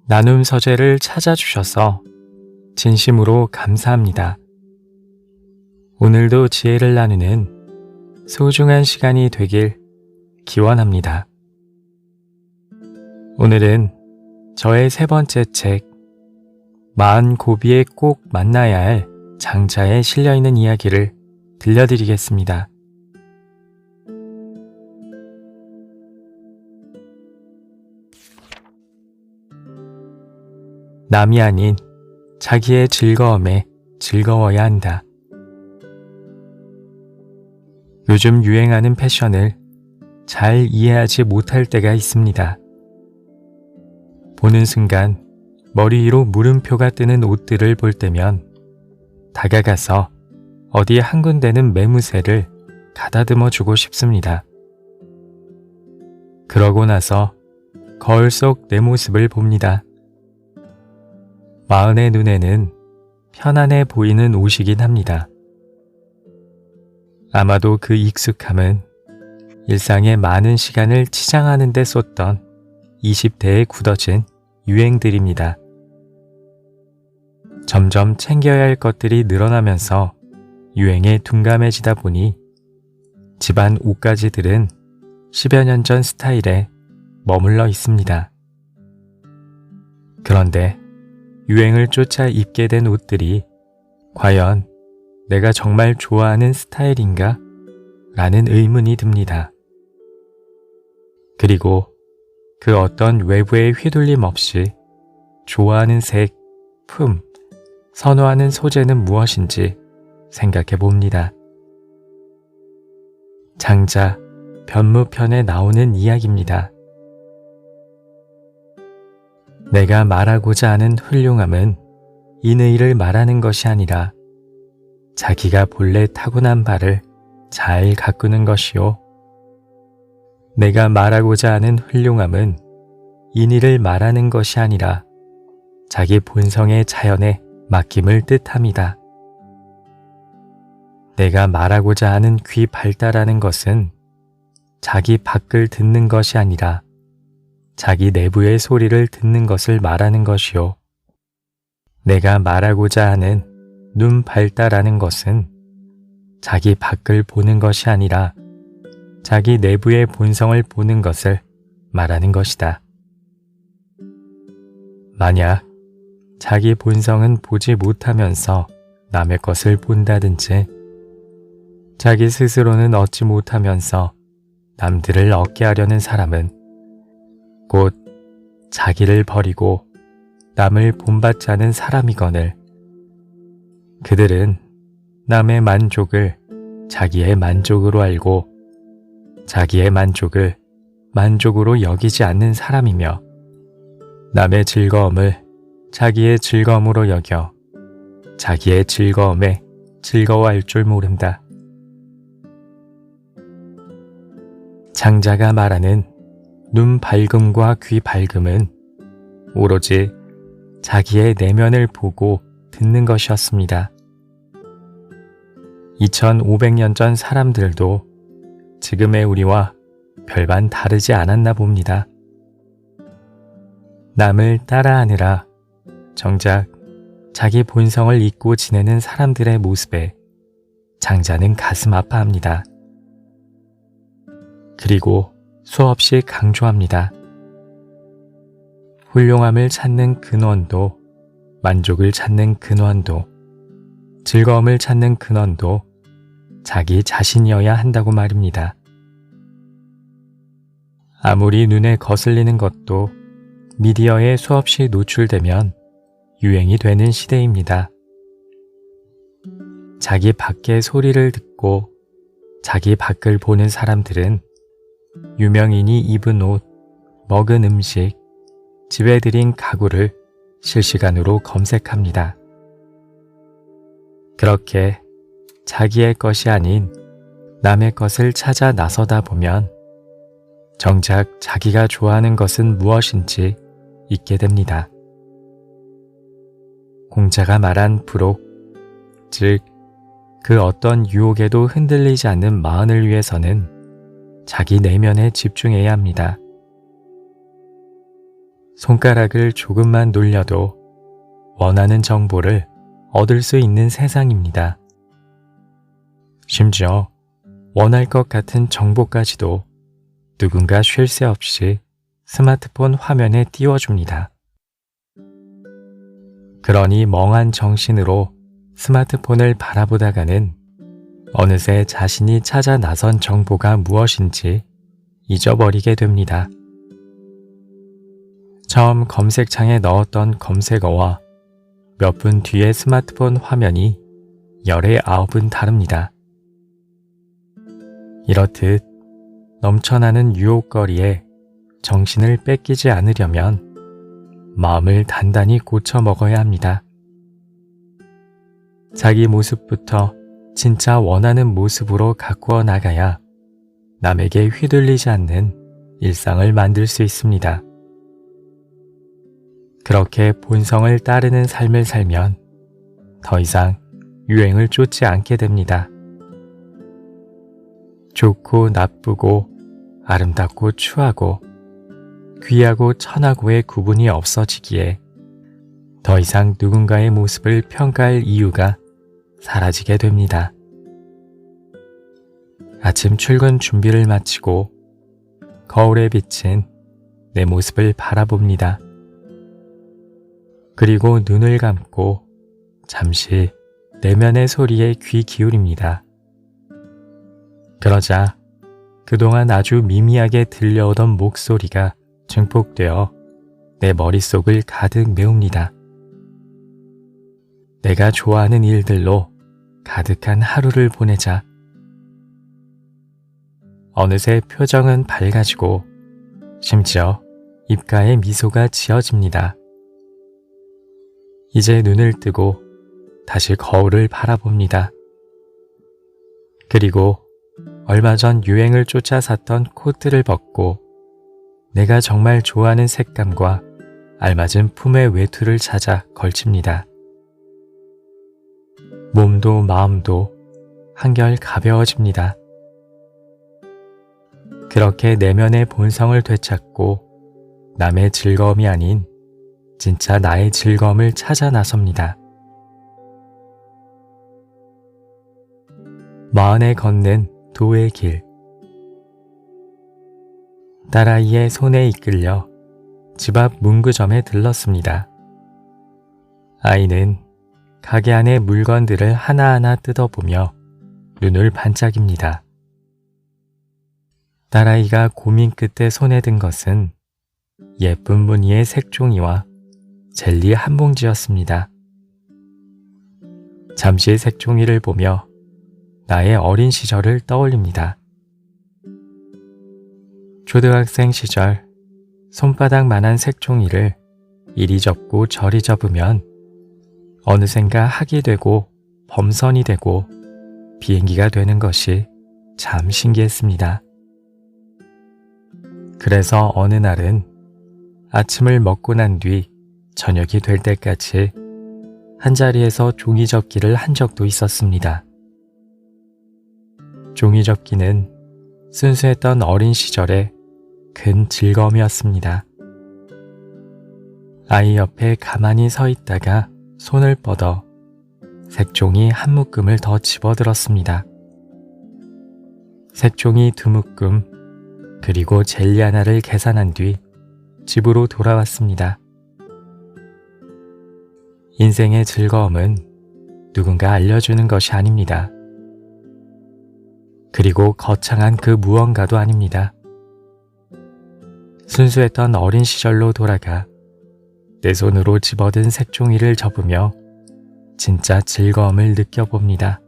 나눔 서재를 찾아주셔서 진심으로 감사합니다. 오늘도 지혜를 나누는 소중한 시간이 되길 기원합니다. 오늘은 저의 세 번째 책, 40고비에 꼭 만나야 할 장자에 실려있는 이야기를 들려드리겠습니다. 남이 아닌 자기의 즐거움에 즐거워야 한다. 요즘 유행하는 패션을 잘 이해하지 못할 때가 있습니다. 보는 순간 머리 위로 물음표가 뜨는 옷들을 볼 때면 다가가서 어디 한 군데는 매무새를 가다듬어 주고 싶습니다. 그러고 나서 거울 속 내 모습을 봅니다. 마흔의 눈에는 편안해 보이는 옷이긴 합니다. 아마도 그 익숙함은 일상의 많은 시간을 치장하는 데 쏟던 20대에 굳어진 유행들입니다. 점점 챙겨야 할 것들이 늘어나면서 유행에 둔감해지다 보니 집안 옷가지들은 10여 년 전 스타일에 머물러 있습니다. 그런데 유행을 쫓아 입게 된 옷들이 과연 내가 정말 좋아하는 스타일인가? 라는 의문이 듭니다. 그리고 그 어떤 외부의 휘둘림 없이 좋아하는 색, 품, 선호하는 소재는 무엇인지 생각해 봅니다. 장자, 변무편에 나오는 이야기입니다. 내가 말하고자 하는 훌륭함은 인의를 말하는 것이 아니라 자기가 본래 타고난 바를 잘 가꾸는 것이요. 내가 말하고자 하는 훌륭함은 인의를 말하는 것이 아니라 자기 본성의 자연에 맡김을 뜻합니다. 내가 말하고자 하는 귀 발달하는 것은 자기 밖을 듣는 것이 아니라 자기 내부의 소리를 듣는 것을 말하는 것이요. 내가 말하고자 하는 눈 발달하는 것은 자기 밖을 보는 것이 아니라 자기 내부의 본성을 보는 것을 말하는 것이다. 만약 자기 본성은 보지 못하면서 남의 것을 본다든지 자기 스스로는 얻지 못하면서 남들을 얻게 하려는 사람은 곧 자기를 버리고 남을 본받지 않은 사람이거늘 그들은 남의 만족을 자기의 만족으로 알고 자기의 만족을 만족으로 여기지 않는 사람이며 남의 즐거움을 자기의 즐거움으로 여겨 자기의 즐거움에 즐거워할 줄 모른다. 장자가 말하는 눈 밝음과 귀 밝음은 오로지 자기의 내면을 보고 듣는 것이었습니다. 2500년 전 사람들도 지금의 우리와 별반 다르지 않았나 봅니다. 남을 따라하느라 정작 자기 본성을 잊고 지내는 사람들의 모습에 장자는 가슴 아파합니다. 그리고 수없이 강조합니다. 훌륭함을 찾는 근원도, 만족을 찾는 근원도, 즐거움을 찾는 근원도 자기 자신이어야 한다고 말입니다. 아무리 눈에 거슬리는 것도 미디어에 수없이 노출되면 유행이 되는 시대입니다. 자기 밖의 소리를 듣고 자기 밖을 보는 사람들은 유명인이 입은 옷, 먹은 음식, 집에 들인 가구를 실시간으로 검색합니다. 그렇게 자기의 것이 아닌 남의 것을 찾아 나서다 보면 정작 자기가 좋아하는 것은 무엇인지 잊게 됩니다. 공자가 말한 불옥, 즉 그 어떤 유혹에도 흔들리지 않는 마음을 위해서는 자기 내면에 집중해야 합니다. 손가락을 조금만 놀려도 원하는 정보를 얻을 수 있는 세상입니다. 심지어 원할 것 같은 정보까지도 누군가 쉴 새 없이 스마트폰 화면에 띄워줍니다. 그러니 멍한 정신으로 스마트폰을 바라보다가는 어느새 자신이 찾아 나선 정보가 무엇인지 잊어버리게 됩니다. 처음 검색창에 넣었던 검색어와 몇 분 뒤의 스마트폰 화면이 열의 아홉은 다릅니다. 이렇듯 넘쳐나는 유혹거리에 정신을 뺏기지 않으려면 마음을 단단히 고쳐 먹어야 합니다. 자기 모습부터 진짜 원하는 모습으로 가꾸어 나가야 남에게 휘둘리지 않는 일상을 만들 수 있습니다. 그렇게 본성을 따르는 삶을 살면 더 이상 유행을 쫓지 않게 됩니다. 좋고 나쁘고 아름답고 추하고 귀하고 천하고의 구분이 없어지기에 더 이상 누군가의 모습을 평가할 이유가 사라지게 됩니다. 아침 출근 준비를 마치고 거울에 비친 내 모습을 바라봅니다. 그리고 눈을 감고 잠시 내면의 소리에 귀 기울입니다. 그러자 그동안 아주 미미하게 들려오던 목소리가 증폭되어 내 머릿속을 가득 메웁니다. 내가 좋아하는 일들로 가득한 하루를 보내자. 어느새 표정은 밝아지고 심지어 입가에 미소가 지어집니다. 이제 눈을 뜨고 다시 거울을 바라봅니다. 그리고 얼마 전 유행을 쫓아 샀던 코트를 벗고 내가 정말 좋아하는 색감과 알맞은 품의 외투를 찾아 걸칩니다. 몸도 마음도 한결 가벼워집니다. 그렇게 내면의 본성을 되찾고 남의 즐거움이 아닌 진짜 나의 즐거움을 찾아 나섭니다. 마흔에 걷는 도의 길. 딸아이의 손에 이끌려 집 앞 문구점에 들렀습니다. 아이는 가게 안의 물건들을 하나하나 뜯어보며 눈을 반짝입니다. 딸아이가 고민 끝에 손에 든 것은 예쁜 무늬의 색종이와 젤리 한 봉지였습니다. 잠시 색종이를 보며 나의 어린 시절을 떠올립니다. 초등학생 시절 손바닥만한 색종이를 이리 접고 저리 접으면 어느샌가 학이 되고 범선이 되고 비행기가 되는 것이 참 신기했습니다. 그래서 어느 날은 아침을 먹고 난 뒤 저녁이 될 때까지 한자리에서 종이접기를 한 적도 있었습니다. 종이접기는 순수했던 어린 시절의 큰 즐거움이었습니다. 아이 옆에 가만히 서 있다가 손을 뻗어 색종이 한 묶음을 더 집어들었습니다. 색종이 두 묶음, 그리고 젤리 하나를 계산한 뒤 집으로 돌아왔습니다. 인생의 즐거움은 누군가 알려주는 것이 아닙니다. 그리고 거창한 그 무언가도 아닙니다. 순수했던 어린 시절로 돌아가 내 손으로 집어든 색종이를 접으며 진짜 즐거움을 느껴봅니다.